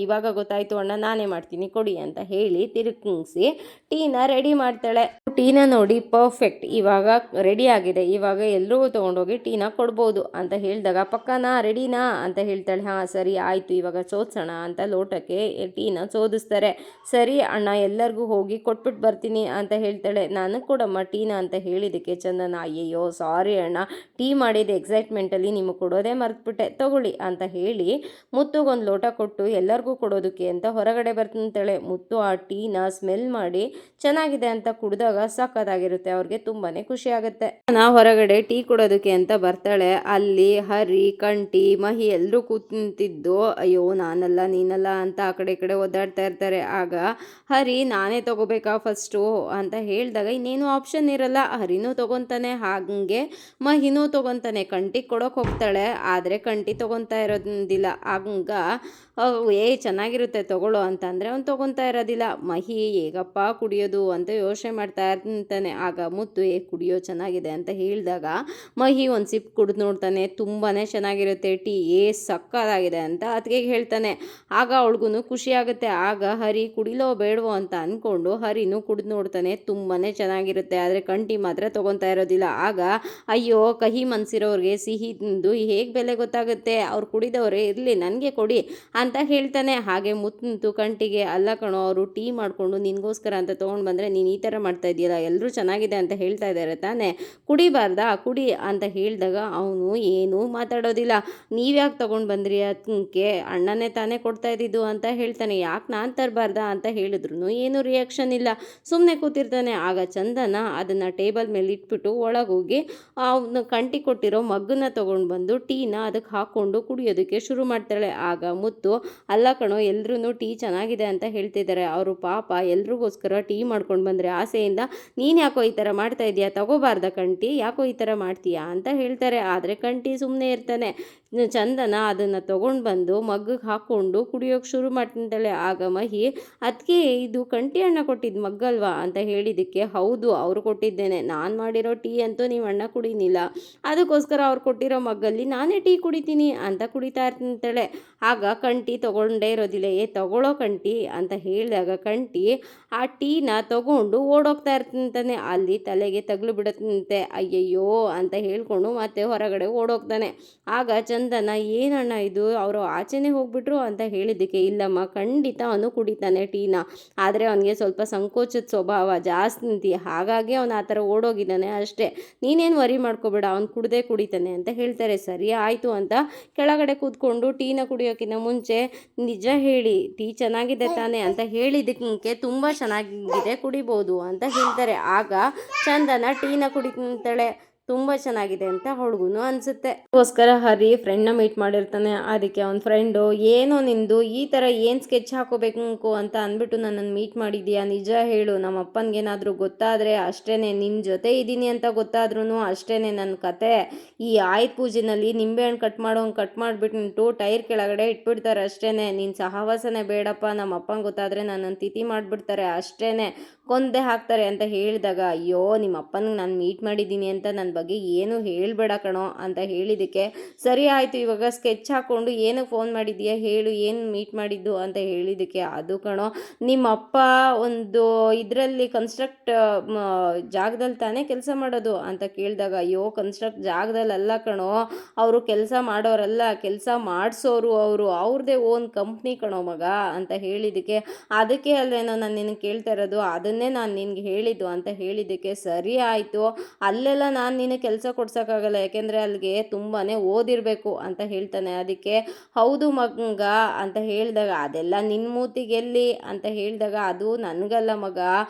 S1: ಇವಾಗ ಗೊತ್ತಾಯಿತು ಅಣ್ಣ, ನಾನೇ ಮಾಡ್ತೀನಿ ಕೊಡಿ ಅಂತ ಹೇಳಿ ತಿರುಗಿಸಿ ಟೀನ ರೆಡಿ ಮಾಡ್ತಾಳೆ. ಟೀನ ನೋಡಿ ಪರ್ಫೆಕ್ಟ್, ಇವಾಗ ರೆಡಿ ಆಗಿದೆ, ಇವಾಗ ಎಲ್ರಿಗೂ ತೊಗೊಂಡೋಗಿ ಟೀನ ಕೊಡ್ಬೋದು ಅಂತ ಹೇಳಿದಾಗ, ಪಕ್ಕನಾ ರೆಡಿನಾ ಅಂತ ಹೇಳ್ತಾಳೆ. ಹಾಂ ಸರಿ ಆಯಿತು, ಇವಾಗ ಸೋದಿಸೋಣ ಅಂತ ಲೋಟಕ್ಕೆ ಟೀನ ಸೋದಿಸ್ತಾರೆ. ಸರಿ ಅಣ್ಣ ಎಲ್ಲರಿಗೂ ಹೋಗಿ ಕೊಟ್ಬಿಟ್ಟು ಬರ್ತೀನಿ ಅಂತ ಹೇಳ್ತಾಳೆ. ನನಗೆ ಕೊಡಮ್ಮ ಟೀನ ಅಂತ ಹೇಳಿದ್ದಕ್ಕೆ ಚಂದನ, ಅಯ್ಯಯ್ಯೋ ಸಾರಿ ಅಣ್ಣ, ಟೀ ಮಾಡಿದ ಎಕ್ಸೈಟ್ಮೆಂಟಲ್ಲಿ ನಿಮಗೆ ಕೊಡೋದೇ ಮರೆತುಬಿಟ್ಟೆ, ತಗೊಳ್ಳಿ ಅಂತ ಹೇಳಿ ಮುತ್ತುಗೊಂದು ಲೋಟ ಕೊಟ್ಟು ಎಲ್ಲರಿಗೂ ಕೊಡೋದಕ್ಕೆ ಅಂತ ಹೊರಗಡೆ ಬರ್ತಾಳೆ. ಮುತ್ತು ಆ ಟೀನ ಸ್ಮೆಲ್ ಮಾಡಿ ಚೆನ್ನಾಗಿದೆ ಅಂತ ಕುಡಿದಾಗ ಸಕ್ಕತ್ತಾಗಿರುತ್ತೆ, ಅವ್ರಿಗೆ ತುಂಬಾ ಖುಷಿ ಆಗುತ್ತೆ. ಹೊರಗಡೆ ಟೀ ಕೊಡೋದಕ್ಕೆ ಅಂತ ಬರ್ತಾಳೆ. ಅಲ್ಲಿ ಹರಿ, ಕಂಟಿ, ಮಹಿ ಎಲ್ಲರೂ ಕೂತಿದ್ದು, ಅಯ್ಯೋ ನಾನಲ್ಲ ನೀನಲ್ಲ ಅಂತ ಆ ಕಡೆ ಈ ಕಡೆ ಒದ್ದಾಡ್ತಾ ಇರ್ತಾರೆ. ಆಗ ಹರಿ ನಾನೇ ತಗೋಬೇಕಾ ಫಸ್ಟು ಅಂತ ಹೇಳಿದಾಗ ಇನ್ನೇನು ಆಪ್ಷನ್ ಇರಲ್ಲ, ಹರಿನೂ ತೊಗೊತಾನೆ, ಹಾಗೆ ಮಹಿನೂ ತೊಗೊತಾನೆ. ಕಂಟಿಗೆ ಕೊಡೋಕೆ ಹೋಗ್ತಾಳೆ, ಆದರೆ ಕಂಟಿ ತೊಗೊತಾ ಇರೋದಿಲ್ಲ. ಆಗ ಚೆನ್ನಾಗಿರುತ್ತೆ ತಗೊಳ್ಳೋ ಅಂತಂದರೆ ಅವ್ನು ತೊಗೊತಾ ಇರೋದಿಲ್ಲ. ಮಹಿ ಹೇಗಪ್ಪ ಕುಡಿಯೋದು ಅಂತ ಯೋಚನೆ ಮಾಡ್ತಾ ಇರ್ತಾನೆ. ಆಗ ಮುತ್ತು ಕುಡಿಯೋ ಚೆನ್ನಾಗಿದೆ ಅಂತ ಹೇಳಿದಾಗ ಮಹಿ ಒಂದು ಸಿಪ್ ಕುಡಿದು ನೋಡ್ತಾನೆ, ತುಂಬಾ ಚೆನ್ನಾಗಿರುತ್ತೆ ಟೀ, ಸಕ್ಕತ್ತಾಗಿದೆ ಅಂತ ಅತ್ತಿಗೆಗೆ ಹೇಳ್ತಾನೆ. ಆಗ ಅವಳಿಗೂ ಖುಷಿ ಆಗುತ್ತೆ. ಆಗ ಹರಿ ಕುಡಿಲೋ ಬೇಡವೋ ಅಂತ ಅಂದ್ಕೊಂಡು ಹರಿನೂ ಕುಡಿದು ನೋಡ್ತಾನೆ, ತುಂಬಾ ಚೆನ್ನಾಗಿರುತ್ತೆ, ಆದರೆ ಕಂಟಿ ಮಾತ್ರ ತೊಗೊತಾ ಇರೋದಿಲ್ಲ. ಆಗ ಅಯ್ಯೋ ಕಹಿ ಮನ್ಸಿರೋರಿಗೆ ಸಿಹಿದು ಹೇಗೆ ಬೆಲೆ ಗೊತ್ತಾಗುತ್ತೆ, ಅವ್ರು ಕುಡಿದವರೇ ಇರಲಿ ನನಗೆ ಕೊಡಿ ಅಂತ ಹೇಳ್ತಾನೆ. ಹಾಗೆ ಮುತ್ತು ಕಂಟಿಗೆ, ಅಲ್ಲ ಕಣೋ ಅವರು ಟೀ ಮಾಡಿಕೊಂಡು ನಿನಗೋಸ್ಕರ ಅಂತ ತೊಗೊಂಡು ಬಂದರೆ ನೀನು ಈ ಥರ ಮಾಡ್ತಾ ಇದೆಯಲ್ಲ, ಎಲ್ಲರೂ ಚೆನ್ನಾಗಿದೆ ಅಂತ ಹೇಳ್ತಾ ಇದ್ದಾರೆ ತಾನೇ, ಕುಡಿಬಾರ್ದಾ ಕುಡಿ ಅಂತ ಹೇಳಿದಾಗ ಅವನು ಏನೂ ಮಾತಾಡೋದಿಲ್ಲ. ನೀವ್ಯಾಕೆ ತೊಗೊಂಡು ಬಂದ್ರಿ, ಅದಕ್ಕೆ ಅಣ್ಣನೇ ತಾನೇ ಕೊಡ್ತಾ ಇದ್ದಿದ್ದು ಅಂತ ಹೇಳ್ತಾನೆ. ಯಾಕೆ ನಾನು ತರಬಾರ್ದಾ ಅಂತ ಹೇಳಿದ್ರು ಏನೂ ರಿಯಾಕ್ಷನ್ ಇಲ್ಲ, ಸುಮ್ಮನೆ ಕೂತಿರ್ತಾನೆ. ಆಗ ಚಂದನ ಅದನ್ನು ಟೇಬಲ್ ಮೇಲೆ ಇಟ್ಬಿಟ್ಟು ಒಳಗೋಗಿ ಅವನು ಕಂಟಿ ಕೊಟ್ಟಿರೋ ಮಗ್ಗನ್ನ ತೊಗೊಂಡು ಬಂದು ಟೀನ ಅದಕ್ಕೆ ಹಾಕ್ಕೊಂಡು ಕುಡಿಯೋದಕ್ಕೆ ಶುರು ಮಾಡ್ತಾಳೆ. ಆಗ ಮುತ್ತು, ಅಲ್ಲ ಕಣೋ ಎಲ್ಲರೂ ಟೀ ಚೆನ್ನಾಗಿದೆ ಅಂತ ಹೇಳ್ತಿದ್ದಾರೆ, ಅವರು ಪಾಪ ಎಲ್ರಿಗೋಸ್ಕರ ಟೀ ಮಾಡ್ಕೊಂಡು ಬಂದರೆ ಆಸೆಯಿಂದ ನೀನು ಯಾಕೋ ಈ ಥರ ಮಾಡ್ತಾ ಇದೆಯಾ, ತಗೋಬಾರ್ದ ಕಂಟಿ, ಯಾಕೋ ಈ ಥರ ಮಾಡ್ತೀಯಾ ಅಂತ ಹೇಳ್ತಾರೆ. ಆದರೆ ಕಂಟಿ ಸುಮ್ಮನೆ ಇರ್ತಾನೆ. ಚಂದನ ಅದನ್ನು ತೊಗೊಂಡು ಬಂದು ಮಗ್ಗಿಗೆ ಹಾಕ್ಕೊಂಡು ಕುಡಿಯೋಕೆ ಶುರು ಮಾಡ್ತಿದ್ದಾಳೆ. ಆಗ ಮಹಿ, ಅದಕ್ಕೆ ಇದು ಕಂಟಿ ಅಣ್ಣ ಕೊಟ್ಟಿದ್ದು ಮಗ್ಗಲ್ವಾ ಅಂತ ಹೇಳಿದ್ದಕ್ಕೆ, ಹೌದು ಅವರು ಕೊಟ್ಟಿದ್ದೇನೆ, ನಾನು ಮಾಡಿರೋ ಟೀ ಅಂತೂ ನೀವು ಅಣ್ಣ ಕುಡಿನಿಲ್ಲ, ಅದಕ್ಕೋಸ್ಕರ ಅವ್ರು ಕೊಟ್ಟಿರೋ ಮಗ್ಗಲ್ಲಿ ನಾನೇ ಟೀ ಕುಡಿತೀನಿ ಅಂತ ಕುಡಿತಾ ಇರ್ತಾಳೆ. ಆಗ ಕಂಟಿ ತೊಗೊಂಡೇ ಇರೋದಿಲ್ಲ. ತಗೊಳ್ಳೋ ಕಂಟಿ ಅಂತ ಹೇಳಿದಾಗ ಕಂಟಿ ಆ ಟೀನ ತಗೊಂಡು ಓಡೋಗ್ತಾ ಇರ್ತಾನೆ. ಅಲ್ಲಿ ತಲೆಗೆ ತಗಲು ಬಿಡುತ್ತಂತೆ. ಅಯ್ಯಯ್ಯೋ ಅಂತ ಹೇಳ್ಕೊಂಡು ಮತ್ತೆ ಹೊರಗಡೆ ಓಡೋಗ್ತಾನೆ. ಆಗ ಚಂದನ, ಏನಣ್ಣ ಇದು, ಅವರು ಆಚೆನೇ ಹೋಗ್ಬಿಟ್ರು ಅಂತ ಹೇಳಿದ್ದಕ್ಕೆ, ಇಲ್ಲಮ್ಮ ಖಂಡಿತ ಅವನು ಕುಡಿತಾನೆ ಟೀನ, ಆದರೆ ಅವನಿಗೆ ಸ್ವಲ್ಪ ಸಂಕೋಚದ ಸ್ವಭಾವ ಜಾಸ್ತಿ, ಹಾಗಾಗಿ ಅವನು ಆ ಥರ ಓಡೋಗಿದ್ದಾನೆ ಅಷ್ಟೇ, ನೀನೇನು ವರಿ ಮಾಡ್ಕೋಬೇಡ, ಅವ್ನು ಕುಡ್ದೇ ಕುಡಿತಾನೆ ಅಂತ ಹೇಳ್ತಾರೆ. ಸರಿ ಆಯಿತು ಅಂತ ಕೆಳಗಡೆ ಕೂತ್ಕೊಂಡು ಟೀನ ಕುಡಿಯೋಕ್ಕಿಂತ ಮುಂಚೆ, ನಿಜ ಹೇಳಿ ಟೀ ಚೆನ್ನಾಗಿದೆ ತಾನೆ ಅಂತ ಹೇಳಿದ್ದಕ್ಕೆ, ತುಂಬ ಚೆನ್ನಾಗಿದೆ ಕುಡಿಬೋದು ಅಂತ ಹೇಳ್ತಾರೆ. ಆಗ ಚಂದನ ಟೀನ ಕುಡಿತಾಳೆ. ತುಂಬ ಚೆನ್ನಾಗಿದೆ ಅಂತ ಅವಳಿಗೂ ಅನಿಸುತ್ತೆ. ಅದಕ್ಕೋಸ್ಕರ ಹರಿ ಫ್ರೆಂಡ್ನ ಮೀಟ್ ಮಾಡಿರ್ತಾನೆ. ಅದಕ್ಕೆ ಅವನ ಫ್ರೆಂಡು, ಏನೋ ನಿಂದು ಈ ಥರ ಏನು ಸ್ಕೆಚ್ ಹಾಕೋಬೇಕು ಅಂತ ಅಂದ್ಬಿಟ್ಟು ನನ್ನನ್ನು ಮೀಟ್ ಮಾಡಿದ್ಯಾ, ನಿಜ ಹೇಳು, ನಮ್ಮ ಅಪ್ಪನಿಗೇನಾದರೂ ಗೊತ್ತಾದರೆ ಅಷ್ಟೇ, ನಿನ್ನ ಜೊತೆ ಇದ್ದೀನಿ ಅಂತ ಗೊತ್ತಾದ್ರೂ ಅಷ್ಟೇ ನನ್ನ ಕತೆ. ಈ ಆಯುಧ ಪೂಜೆನಲ್ಲಿ ನಿಂಬೆಹಣ್ಣು ಕಟ್ ಮಾಡಿಬಿಟ್ಟು ಟೈರ್ ಕೆಳಗಡೆ ಇಟ್ಬಿಡ್ತಾರೆ ಅಷ್ಟೇ, ನಿನ್ನ ಸಹವಾಸನೆ ಬೇಡಪ್ಪ, ನಮ್ಮ ಅಪ್ಪಂಗೆ ಗೊತ್ತಾದರೆ ನನ್ನನ್ನು ತಿಥಿ ಮಾಡಿಬಿಡ್ತಾರೆ ಅಷ್ಟೇ, ಕೊಂದೇ ಹಾಕ್ತಾರೆ ಅಂತ ಹೇಳಿದಾಗ, ಅಯ್ಯೋ ನಿಮ್ಮ ಅಪ್ಪನಿಗೆ ನಾನು ಮೀಟ್ ಮಾಡಿದ್ದೀನಿ ಅಂತ ನನ್ನ ಬಗ್ಗೆ ಏನು ಹೇಳಬೇಡ ಕಣೋ ಅಂತ ಹೇಳಿದ್ದಕ್ಕೆ, ಸರಿ ಆಯಿತು, ಇವಾಗ ಸ್ಕೆಚ್ ಹಾಕ್ಕೊಂಡು ಏನಕ್ಕೆ ಫೋನ್ ಮಾಡಿದ್ದೀಯಾ ಹೇಳು, ಏನು ಮೀಟ್ ಮಾಡಿದ್ದು ಅಂತ ಹೇಳಿದ್ದಕ್ಕೆ, ಅದು ಕಣೋ ನಿಮ್ಮ ಅಪ್ಪ ಒಂದು ಇದರಲ್ಲಿ ಕನ್ಸ್ಟ್ರಕ್ಟ್ ಜಾಗದಲ್ಲಿ ತಾನೇ ಕೆಲಸ ಮಾಡೋದು ಅಂತ ಕೇಳಿದಾಗ, ಅಯ್ಯೋ ಕನ್ಸ್ಟ್ರಕ್ಟ್ ಜಾಗದಲ್ಲ ಕಣೋ, ಅವರು ಕೆಲಸ ಮಾಡೋರಲ್ಲ, ಕೆಲಸ ಮಾಡಿಸೋರು ಅವರು, ಅವ್ರದ್ದೇ ಓನ್ ಕಂಪ್ನಿ ಕಣೋ ಮಗ ಅಂತ ಹೇಳಿದ್ದಕ್ಕೆ, ಅದಕ್ಕೆ ಅಲ್ವೇನೋ ನಾನು ನಿನಗೆ ಕೇಳ್ತಾ ಇರೋದು, ಅದನ್ನೇ ನಾನು ನಿನಗೆ ಹೇಳಿದ್ದು ಅಂತ ಹೇಳಿದ್ದಕ್ಕೆ, ಸರಿ ಆಯಿತು, ಅಲ್ಲೆಲ್ಲ ನಾನು ನಿನಗೆ ಕೆಲಸ ಕೊಡ್ಸೋಕ್ಕಾಗಲ್ಲ, ಯಾಕೆಂದರೆ ಅಲ್ಲಿಗೆ ತುಂಬಾ ಓದಿರಬೇಕು ಅಂತ ಹೇಳ್ತಾನೆ. ಅದಕ್ಕೆ ಹೌದು ಮಗ ಅಂತ ಹೇಳಿದಾಗ, ಅದೆಲ್ಲ ನಿನ್ನ ಮೂತಿಗೆಲ್ಲಿ ಅಂತ ಹೇಳಿದಾಗ, ಅದು ನನಗಲ್ಲ ಮಗ,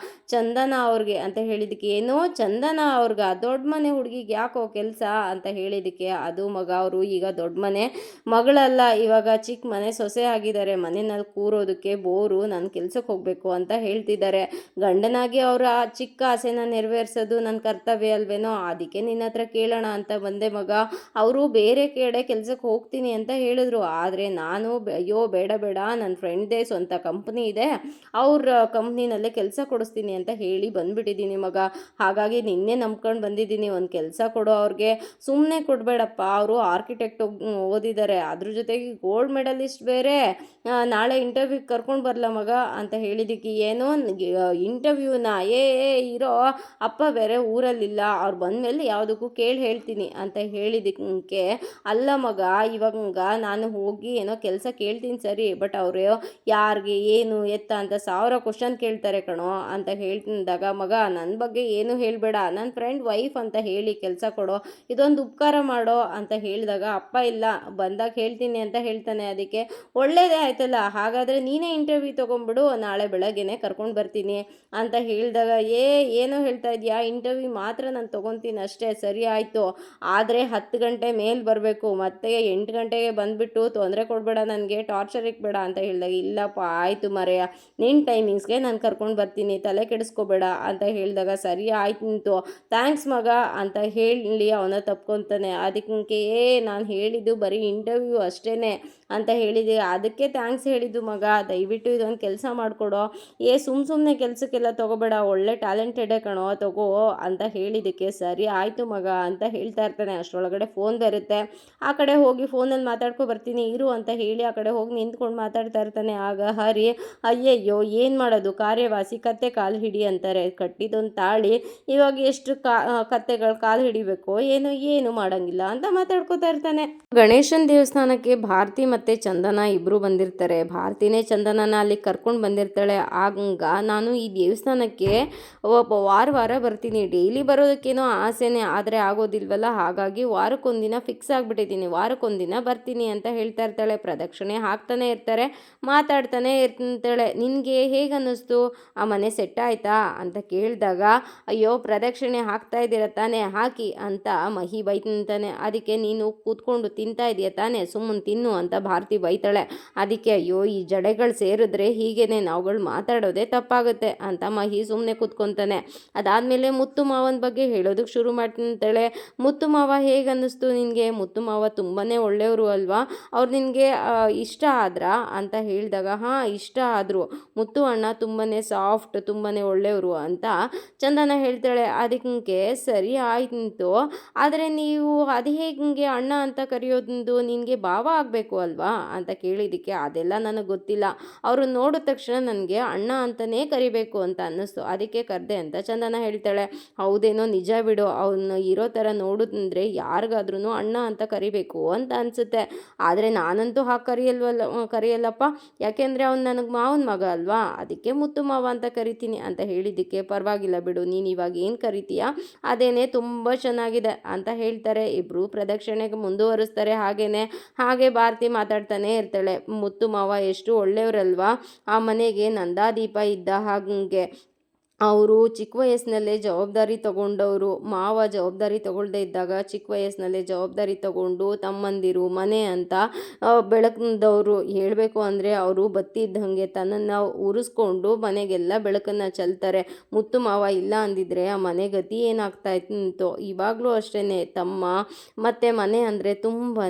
S1: ಚಂದನ ಅವ್ರಿಗೆ ಅಂತ ಹೇಳಿದ್ದಕ್ಕೆ, ಏನೋ ಚಂದನ ಅವ್ರಿಗ, ದೊಡ್ಡ ಮನೆ ಹುಡುಗಿಗೆ ಯಾಕೋ ಕೆಲಸ ಅಂತ ಹೇಳಿದ್ದಕ್ಕೆ, ಅದು ಮಗ ಅವರು ಈಗ ದೊಡ್ಡ ಮನೆ ಮಗಳಲ್ಲ, ಇವಾಗ ಚಿಕ್ಕ ಮನೆ ಸೊಸೆ ಆಗಿದ್ದಾರೆ, ಮನೆಯಲ್ಲಿ ಕೂರೋದಕ್ಕೆ ಬೋರು, ನಾನು ಕೆಲ್ಸಕ್ಕೆ ಹೋಗಬೇಕು ಅಂತ ಹೇಳ್ತಿದ್ದಾರೆ, ಗಂಡನಾಗಿ ಅವರ ಚಿಕ್ಕ ಆಸೆನ ನೆರವೇರಿಸೋದು ನನ್ನ ಕರ್ತವ್ಯ ಅಲ್ವೇನೋ, ಅದಕ್ಕೆ ನಿನ್ನ ಹತ್ರ ಕೇಳೋಣ ಅಂತ ಬಂದೆ ಮಗ. ಅವರು ಬೇರೆ ಕಡೆ ಕೆಲಸಕ್ಕೆ ಹೋಗ್ತೀನಿ ಅಂತ ಹೇಳಿದ್ರು, ಆದರೆ ನಾನು ಅಯ್ಯೋ ಬೇಡ ನನ್ನ ಫ್ರೆಂಡ್ದೇ ಸ್ವಂತ ಕಂಪ್ನಿ ಇದೆ, ಅವ್ರ ಕಂಪ್ನಿನಲ್ಲೇ ಕೆಲಸ ಕೊಡಿಸ್ತೀನಿ ಅಂತ ಹೇಳಿ ಬಂದುಬಿಟ್ಟಿದ್ದೀನಿ ಮಗ, ಹಾಗಾಗಿ ನಿನ್ನೆ ನಂಬ್ಕೊಂಡು ಬಂದಿದ್ದೀನಿ, ಒಂದು ಕೆಲಸ ಕೊಡೋ ಅವ್ರಿಗೆ, ಸುಮ್ಮನೆ ಕೊಡಬೇಡಪ್ಪ, ಅವರು ಆರ್ಕಿಟೆಕ್ಟ್ ಓದಿದ್ದಾರೆ, ಅದ್ರ ಜೊತೆಗೆ ಗೋಲ್ಡ್ ಮೆಡಲಿಸ್ಟ್ ಬೇರೆ, ನಾಳೆ ಇಂಟರ್ವ್ಯೂಗೆ ಕರ್ಕೊಂಡು ಬರಲ ಮಗ ಅಂತ ಹೇಳಿದ್ದಕ್ಕೆ, ಏನೋ ಇಂಟರ್ವ್ಯೂನ ಇರೋ ಅಪ್ಪ ಬೇರೆ ಊರಲ್ಲಿಲ್ಲ, ಅವ್ರು ಬಂದಮೇಲೆ ಯಾವುದಕ್ಕೂ ಕೇಳಿ ಹೇಳ್ತೀನಿ ಅಂತ ಹೇಳಿದ್ದಕ್ಕೆ, ಅಲ್ಲ ಮಗ ಇವಾಗ ನಾನು ಹೋಗಿ ಏನೋ ಕೆಲಸ ಕೇಳ್ತೀನಿ ಸರಿ, ಬಟ್ ಅವರು ಯಾರಿಗೆ ಏನು ಎತ್ತ ಅಂತ 1000 ಕ್ವಶನ್ ಕೇಳ್ತಾರೆ ಕಣೋ ಅಂತ ಹೇಳ್ತಿದ್ದಾಗ, ಮಗ ನನ್ನ ಬಗ್ಗೆ ಏನು ಹೇಳಬೇಡ, ನನ್ನ ಫ್ರೆಂಡ್ ವೈಫ್ ಅಂತ ಹೇಳಿ ಕೆಲಸ ಕೊಡೋ, ಇದೊಂದು ಉಪಕಾರ ಮಾಡೋ ಅಂತ ಹೇಳಿದಾಗ, ಅಪ್ಪ ಇಲ್ಲ ಬಂದಾಗ ಹೇಳ್ತೀನಿ ಅಂತ ಹೇಳ್ತಾನೆ. ಅದಕ್ಕೆ ಒಳ್ಳೇದೇ ಆಯ್ತಲ್ಲ, ಹಾಗಾದರೆ ನೀನೇ ಇಂಟರ್ವ್ಯೂ ತೊಗೊಂಡ್ಬಿಡು, ನಾಳೆ ಬೆಳಗ್ಗೆನೆ ಕರ್ಕೊಂಡು ಬರ್ತೀನಿ ಅಂತ ಹೇಳಿದಾಗ, ಏನೋ ಹೇಳ್ತಾ ಇದೆಯಾ, ಇಂಟರ್ವ್ಯೂ ಮಾತ್ರ ನಾನು ತೊಗೊತೀನಿ ಅಷ್ಟೇ, ಸರಿ ಆಯಿತು, ಆದರೆ 10 ಗಂಟೆ ಮೇಲೆ ಬರಬೇಕು, ಮತ್ತೆ 8 ಗಂಟೆಗೆ ಬಂದುಬಿಟ್ಟು ತೊಂದರೆ ಕೊಡಬೇಡ, ನನಗೆ ಟಾರ್ಚರ್ ಇಕ್ಬೇಡ ಅಂತ ಹೇಳಿದಾಗ, ಇಲ್ಲಪ್ಪ ಆಯಿತು ಮರೆಯ, ನಿನ್ನ ಟೈಮಿಂಗ್ಸ್ಗೆ ನಾನು ಕರ್ಕೊಂಡು ಬರ್ತೀನಿ, ತಲೆ ಕೆಡಿಸ್ಕೋಬೇಡ ಅಂತ ಹೇಳಿದಾಗ, ಸರಿ ಆಯ್ತು ಥ್ಯಾಂಕ್ಸ್ ಮಗ ಅಂತ ಹೇಳಿ ಅವನ ತಪ್ಕೊತಾನೆ. ಅದಕ್ಕೆ ನಾನು ಹೇಳಿದ್ದು ಬರೀ ಇಂಟರ್ವ್ಯೂ ಅಷ್ಟೇ ಅಂತ ಹೇಳಿದೆ, ಅದಕ್ಕೆ ಥ್ಯಾಂಕ್ಸ್ ಹೇಳಿದ್ದು ಮಗ, ದಯವಿಟ್ಟು ಇದೊಂದು ಕೆಲಸ ಮಾಡಿಕೊಡೋ, ಸುಮ್ಮನೆ ಕೆಲಸಕ್ಕೆಲ್ಲ ತೊಗೋಬೇಡ, ಒಳ್ಳೆ ಟ್ಯಾಲೆಂಟೆಡೇ ಕಣೋ, ತಗೋ ಅಂತ ಹೇಳಿದ್ದಕ್ಕೆ, ಸರಿ ಆಯಿತು ಮಗ ಅಂತ ಹೇಳ್ತಾ ಇರ್ತಾನೆ. ಅಷ್ಟರೊಳಗಡೆ ಫೋನ್ ಬರುತ್ತೆ, ಆ ಕಡೆ ಹೋಗಿ ಫೋನಲ್ಲಿ ಮಾತಾಡ್ಕೊ ಬರ್ತೀನಿ ಇರು ಅಂತ ಹೇಳಿ ಆ ಕಡೆ ಹೋಗಿ ನಿಂತ್ಕೊಂಡು ಮಾತಾಡ್ತಾ ಇರ್ತಾನೆ. ಆಗ ಹರಿ, ಅಯ್ಯಯ್ಯೋ ಏನು ಮಾಡೋದು, ಕಾರ್ಯವಾಸಿ ಕತ್ತೆ ಕಾಲು ಹಿಡಿ ಅಂತಾರೆ, ಕಟ್ಟಿದೊಂದು ತಾಳಿ, ಇವಾಗ ಎಷ್ಟು ಕತ್ತೆಗಳು ಕಾಲು ಹಿಡಿಬೇಕು, ಏನು ಮಾಡೋಂಗಿಲ್ಲ ಅಂತ ಮಾತಾಡ್ಕೋತಾ ಇರ್ತಾನೆ. ಗಣೇಶನ ದೇವಸ್ಥಾನಕ್ಕೆ ಭಾರತಿ ಮತ್ತು ಚಂದನ ಇಬ್ಬರು ಬಂದಿರ್ತಾರೆ. ಭಾರತಿನೇ ಚಂದನನ ಅಲ್ಲಿ ಕರ್ಕೊಂಡು ಬಂದಿರ್ತಾಳೆ. ಆಗ ನಾನು ಈ ದೇವಸ್ಥಾನಕ್ಕೆ ವಾರ ಬರ್ತೀನಿ, ಡೈಲಿ ಬರೋದಕ್ಕೇನೋ ಆಸೆನೇ, ಆದರೆ ಆಗೋದಿಲ್ವಲ್ಲ, ಹಾಗಾಗಿ ವಾರಕ್ಕೊಂದಿನ ಫಿಕ್ಸ್ ಆಗಿಬಿಟ್ಟಿದ್ದೀನಿ, ವಾರಕ್ಕೊಂದಿನ ಬರ್ತೀನಿ ಅಂತ ಹೇಳ್ತಾ ಇರ್ತಾಳೆ. ಪ್ರದಕ್ಷಿಣೆ ಹಾಕ್ತಾನೆ ಇರ್ತಾರೆ, ಮಾತಾಡ್ತಾನೆ ಇರ್ತಾಳೆ. ನಿನಗೆ ಹೇಗೆ ಅನ್ನಿಸ್ತು, ಆ ಮನೆ ಸೆಟ್ ಆಯ್ತಾ ಅಂತ ಕೇಳಿದಾಗ, ಅಯ್ಯೋ ಪ್ರದಕ್ಷಿಣೆ ಹಾಕ್ತಾ ಇದ್ದೀರ ತಾನೇ, ಹಾಕಿ ಅಂತ ಮಹಿ ಬೈತಾನೆ. ಅದಕ್ಕೆ ನೀನು ಕೂತ್ಕೊಂಡು ತಿಂತಾ ಇದೆಯಾ ತಾನೇ, ಸುಮ್ಮನೆ ತಿನ್ನು ಅಂತ ಭಾರತಿ ಬೈತಾಳೆ. ಅದಕ್ಕೆ ಅಯ್ಯೋ ಈ ಜಡೆಗಳು ಸೇರಿದ್ರೆ ಹೀಗೇನೆ ನಾವುಗಳು ಮಾತಾಡೋದೇ ತಪ್ಪಾಗುತ್ತೆ ಅಂತ ಮಹಿ ಸುಮ್ಮನೆ ಕೂತ್ಕೊತಾನೆ. ಅದಾದಮೇಲೆ ಮುತ್ತು ಮಾವನ ಬಗ್ಗೆ ಹೇಳೋದಕ್ಕೆ ಶುರು ಮಾಡ್ತಾಳೆ. ಮುತ್ತು ಮಾವ ಹೇಗೆ ಅನ್ನಿಸ್ತು ನಿನಗೆ? ಮುತ್ತು ಮಾವ ತುಂಬಾ ಒಳ್ಳೆಯವರು ಅಲ್ವಾ? ಅವ್ರು ನಿನಗೆ ಇಷ್ಟ ಆದ್ರಾ ಅಂತ ಹೇಳಿದಾಗ, ಹಾಂ ಇಷ್ಟ ಆದರು, ಮುತ್ತು ಅಣ್ಣ ತುಂಬಾ ಸಾಫ್ಟ್, ತುಂಬಾ ಒಳ್ಳೆಯವರು ಅಂತ ಚಂದನ ಹೇಳ್ತಾಳೆ. ಅದಕ್ಕೆ ಸರಿ ಆಯಿತು, ಆದರೆ ನೀವು ಅದು ಹೇಗೆ ಅಣ್ಣ ಅಂತ ಕರೆಯೋದು? ನಿನಗೆ ಭಾವ ಆಗಬೇಕು ಅಲ್ವಾ ಅಂತ ಕೇಳಿದ್ದಕ್ಕೆ, ಅದೆಲ್ಲ ನನಗೆ ಗೊತ್ತಿಲ್ಲ, ಅವರು ನೋಡಿದ ತಕ್ಷಣ ನನಗೆ ಅಣ್ಣ ಅಂತಲೇ ಕರಿಬೇಕು ಅಂತ ಅನ್ನಿಸ್ತು, ಅದಕ್ಕೆ ಕರೆದೆ ಅಂತ ಚಂದನ ಹೇಳ್ತಾಳೆ. ಹೌದೇನೋ, ನಿಜ ಬಿಡು, ಅವನು ಇರೋ ಥರ ನೋಡಿದ್ರೆ ಯಾರಿಗಾದ್ರೂ ಅಣ್ಣ ಅಂತ ಕರಿಬೇಕು ಅಂತ ಅನಿಸುತ್ತೆ. ಆದರೆ ನಾನಂತೂ ಹಾಗೆ ಕರೆಯಲ್ಲಪ್ಪ, ಯಾಕೆಂದರೆ ಅವ್ನು ನನಗೆ ಮಾವನ ಮಗ ಅಲ್ವಾ, ಅದಕ್ಕೆ ಮುತ್ತು ಮಾವ ಅಂತ ಕರಿತೀನಿ ಅಂತ ಹೇಳಿದ್ದಕ್ಕೆ, ಪರವಾಗಿಲ್ಲ ಬಿಡು, ನೀನು ಇವಾಗ ಏನು ಕರಿತೀಯಾ ಅದೇನೇ ತುಂಬ ಚೆನ್ನಾಗಿದೆ ಅಂತ ಹೇಳ್ತಾರೆ. ಇಬ್ಬರು ಪ್ರದಕ್ಷಿಣೆಗೆ ಮುಂದುವರಿಸ್ತಾರೆ. ಹಾಗೆ ಭಾರತಿ ಮಾತಾಡ್ತಾನೆ ಇರ್ತಾಳೆ. ಮುತ್ತು ಮಾವ ಎಷ್ಟು ಒಳ್ಳೆಯವರಲ್ವಾ, ಆ ಮನೆಗೆ ನಂದಾದೀಪ ಇದ್ದ ಹಾಗೆ. ಅವರು ಚಿಕ್ಕ ವಯಸ್ಸಿನಲ್ಲೇ ಜವಾಬ್ದಾರಿ ತಗೊಂಡವರು. ಮಾವ ಜವಾಬ್ದಾರಿ ತಗೊಳ್ಳದೇ ಇದ್ದಾಗ ಚಿಕ್ಕ ವಯಸ್ಸಿನಲ್ಲೇ ಜವಾಬ್ದಾರಿ ತಗೊಂಡು ತಮ್ಮಂದಿರು ಮನೆ ಅಂತ ಬೆಳಕಿದವರು. ಹೇಳಬೇಕು ಅಂದರೆ ಅವರು ಬತ್ತಿ ಇದ್ದಂಗೆ ತನ್ನನ್ನು ಉರಿಸ್ಕೊಂಡು ಮನೆಗೆಲ್ಲ ಬೆಳಕನ್ನು ಚೆಲ್ತಾರೆ. ಮುತ್ತು ಮಾವ ಇಲ್ಲ ಅಂದಿದ್ರೆ ಆ ಮನೆ ಗತಿ ಏನಾಗ್ತಾ ಇತ್ತು? ಇವಾಗಲೂ ಅಷ್ಟೇ, ತಮ್ಮ ಮತ್ತು ಮನೆ ಅಂದರೆ ತುಂಬಾ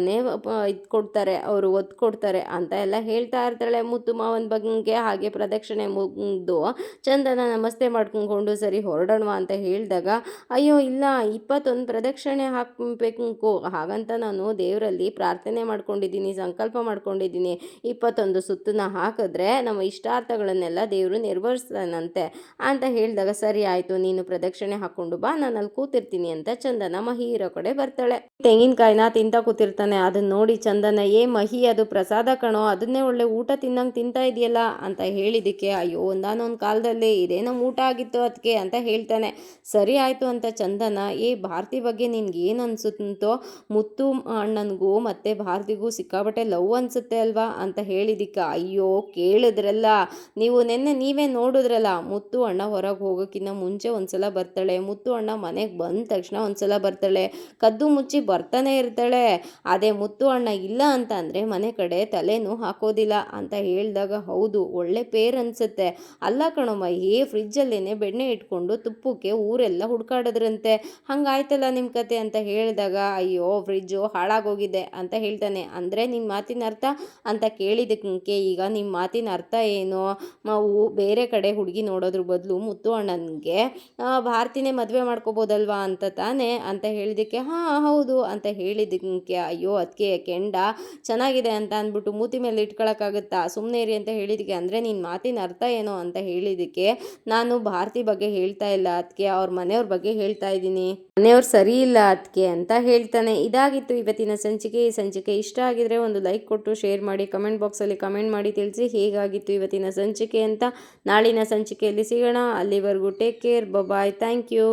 S1: ಇದು ಕೊಡ್ತಾರೆ, ಅವರು ಒತ್ತು ಕೊಡ್ತಾರೆ ಅಂತ ಎಲ್ಲ ಹೇಳ್ತಾ ಇರ್ತಾಳೆ ಮುತ್ತು ಮಾವನ ಬಗ್ಗೆ. ಹಾಗೆ ಪ್ರದಕ್ಷಿಣೆ ಮುಗಿದು ಚಂದನ ನಮಸ್ತೆ ಮಾಡ್ಕೊಂಡು ಸರಿ ಹೊರಡೋಣ ಅಂತ ಹೇಳಿದಾಗ, ಅಯ್ಯೋ ಇಲ್ಲ, 21 ಪ್ರದಕ್ಷಿಣೆ ಹಾಕಬೇಕು, ಹಾಗಂತ ನಾನು ದೇವರಲ್ಲಿ ಪ್ರಾರ್ಥನೆ ಮಾಡ್ಕೊಂಡಿದ್ದೀನಿ, ಸಂಕಲ್ಪ ಮಾಡ್ಕೊಂಡಿದ್ದೀನಿ, 21 ಸುತ್ತನ್ನ ಹಾಕಿದ್ರೆ ನಮ್ಮ ಇಷ್ಟಾರ್ಥಗಳನ್ನೆಲ್ಲ ದೇವರು ನೆರವೇರಿಸ್ತಾನಂತೆ ಅಂತ ಹೇಳಿದಾಗ, ಸರಿ ಆಯಿತು, ನೀನು ಪ್ರದಕ್ಷಿಣೆ ಹಾಕ್ಕೊಂಡು ಬಾ, ನಾನು ಅಲ್ಲಿ ಕೂತಿರ್ತೀನಿ ಅಂತ ಚಂದನ ಮಹಿ ಇರೋ ಕಡೆ ಬರ್ತಾಳೆ. ತೆಂಗಿನಕಾಯಿನ ತಿಂತ ಕೂತಿರ್ತಾನೆ. ಅದನ್ನ ನೋಡಿ ಚಂದನ, ಮಹಿ ಅದು ಪ್ರಸಾದ ಕಣೋ, ಅದನ್ನೇ ಒಳ್ಳೆ ಊಟ ತಿನ್ನಂಗೆ ತಿಂತಾ ಇದೆಯಲ್ಲ ಅಂತ ಹೇಳಿದ್ದಕ್ಕೆ, ಅಯ್ಯೋ ಒಂದಾನೊಂದು ಕಾಲದಲ್ಲಿ ಇದೇ ನಮ್ಮ ಊಟ ಆಗಿತ್ತು ಅದಕ್ಕೆ ಅಂತ ಹೇಳ್ತಾನೆ. ಸರಿ ಆಯಿತು ಅಂತ ಚಂದನ, ಭಾರತಿ ಬಗ್ಗೆ ನಿನ್ಗೆ ಏನು ಅನಿಸುತ್ತೋ? ಮುತ್ತು ಅಣ್ಣನಿಗೂ ಮತ್ತು ಭಾರತಿಗೂ ಸಿಕ್ಕಾಬಟ್ಟೆ ಲವ್ ಅನಿಸುತ್ತೆ ಅಲ್ವಾ ಅಂತ ಹೇಳಿದ್ದಕ್ಕೆ, ಅಯ್ಯೋ ಕೇಳಿದ್ರಲ್ಲ ನೀವು, ನೀವೇ ನೋಡಿದ್ರಲ್ಲ, ಮುತ್ತು ಅಣ್ಣ ಹೊರಗೆ ಹೋಗೋಕ್ಕಿಂತ ಮುಂಚೆ ಒಂದ್ಸಲ ಬರ್ತಾಳೆ, ಮುತ್ತು ಅಣ್ಣ ಮನೆಗೆ ಬಂದ ತಕ್ಷಣ ಒಂದ್ಸಲ ಬರ್ತಾಳೆ, ಕದ್ದು ಮುಚ್ಚಿ ಬರ್ತಾನೆ ಇರ್ತಾಳೆ. ಅದೇ ಮುತ್ತು ಅಣ್ಣ ಇಲ್ಲ ಅಂತ ಅಂದರೆ ಮನೆ ಕಡೆ ತಲೆನೂ ಹಾಕೋದಿಲ್ಲ ಅಂತ ಹೇಳಿದಾಗ, ಹೌದು ಒಳ್ಳೆ ಪೇರ್ ಅನಿಸುತ್ತೆ. ಅಲ್ಲ ಕಣೋ ಮಹಿ, ಫ್ರಿಜ್ಜಲ್ಲೇನೆ ಬೆಣ್ಣೆ ಇಟ್ಕೊಂಡು ತುಪ್ಪಕ್ಕೆ ಊರೆಲ್ಲ ಹುಡ್ಕಾಡಿದ್ರಂತೆ, ಹಂಗಾಯ್ತಲ್ಲ ನಿಮ್ಮ ಕತೆ ಅಂತ ಹೇಳಿದಾಗ, ಅಯ್ಯೋ ಫ್ರಿಜ್ಜು ಹಾಳಾಗೋಗಿದೆ ಅಂತ ಹೇಳ್ತಾನೆ. ಅಂದರೆ ನಿನ್ನ ಮಾತಿನ ಅರ್ಥ ಅಂತ ಕೇಳಿದ್ದಕ್ಕೆ, ಈಗ ನಿಮ್ಮ ಮಾತಿನ ಅರ್ಥ ಏನು? ನಾವು ಬೇರೆ ಕಡೆ ಹುಡುಗಿ ನೋಡೋದ್ರ ಬದಲು ಮುತ್ತು ಅಣ್ಣನಿಗೆ ಭಾರತಿನೇ ಮದುವೆ ಮಾಡ್ಕೋಬೋದಲ್ವಾ ಅಂತ ತಾನೇ ಅಂತ ಹೇಳಿದ್ದಕ್ಕೆ, ಹಾಂ ಹೌದು ಅಂತ ಹೇಳಿದ್ದಕ್ಕೆ, ಅಯ್ಯೋ ಅದಕ್ಕೆ ಕೆಂಡ ಚೆನ್ನಾಗಿದೆ ಅಂತ ಅಂದ್ಬಿಟ್ಟು ಮೂತಿ ಮೇಲೆ ಇಟ್ಕೊಳಕ್ಕಾಗುತ್ತಾ, ಸುಮ್ಮನೆ ಇರಿ ಅಂತ ಹೇಳಿದ್ದಕ್ಕೆ, ಅಂದರೆ ನಿನ್ನ ಮಾತಿನ ಅರ್ಥ ಏನು ಅಂತ ಹೇಳಿದ್ದಕ್ಕೆ, ನಾನು ಭಾರತಿ ಬಗ್ಗೆ ಹೇಳ್ತಾ ಇಲ್ಲ ಅದಕ್ಕೆ, ಅವ್ರ ಮನೆಯವ್ರ ಬಗ್ಗೆ ಹೇಳ್ತಾ ಇದ್ದೀನಿ, ಮನೆಯವ್ರು ಸರಿ ಇಲ್ಲ ಅದಕ್ಕೆ ಅಂತ ಹೇಳ್ತಾನೆ. ಇದಾಗಿತ್ತು ಇವತ್ತಿನ ಸಂಚಿಕೆ. ಈ ಸಂಚಿಕೆ ಇಷ್ಟ ಆಗಿದ್ರೆ ಒಂದು ಲೈಕ್ ಕೊಟ್ಟು ಶೇರ್ ಮಾಡಿ, ಕಮೆಂಟ್ ಬಾಕ್ಸಲ್ಲಿ ಕಮೆಂಟ್ ಮಾಡಿ ತಿಳಿಸಿ ಹೇಗಾಗಿತ್ತು ಇವತ್ತಿನ ಸಂಚಿಕೆ ಅಂತ. ನಾಳಿನ ಸಂಚಿಕೆಯಲ್ಲಿ ಸಿಗೋಣ, ಅಲ್ಲಿವರೆಗೂ take care, bye, thank you.